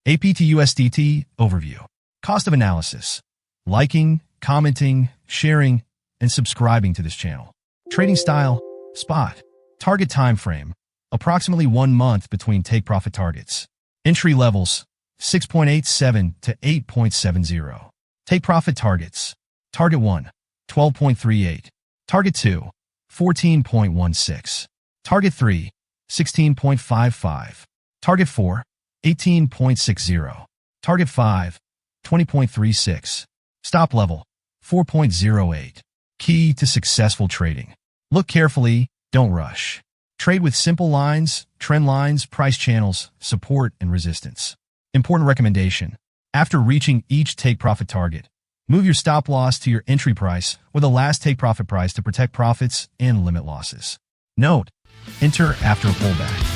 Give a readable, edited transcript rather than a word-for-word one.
APT USDT Overview. Cost of analysis. Liking, commenting, sharing, and subscribing to this channel. Trading style. Spot. Target time frame. Approximately 1 month between take-profit targets. Entry levels. 6.87 to 8.70. Take-profit targets. Target 1. 12.38. Target 2. 14.16. Target 3. 16.55. Target 4. 18.60. Target 5. 20.36. Stop level. 4.08. Key to successful trading. Look carefully, don't rush. Trade with simple lines, trend lines, price channels, support, and resistance. Important recommendation. After reaching each take-profit target, move your stop loss to your entry price or the last take-profit price to protect profits and limit losses. Note, enter after a pullback.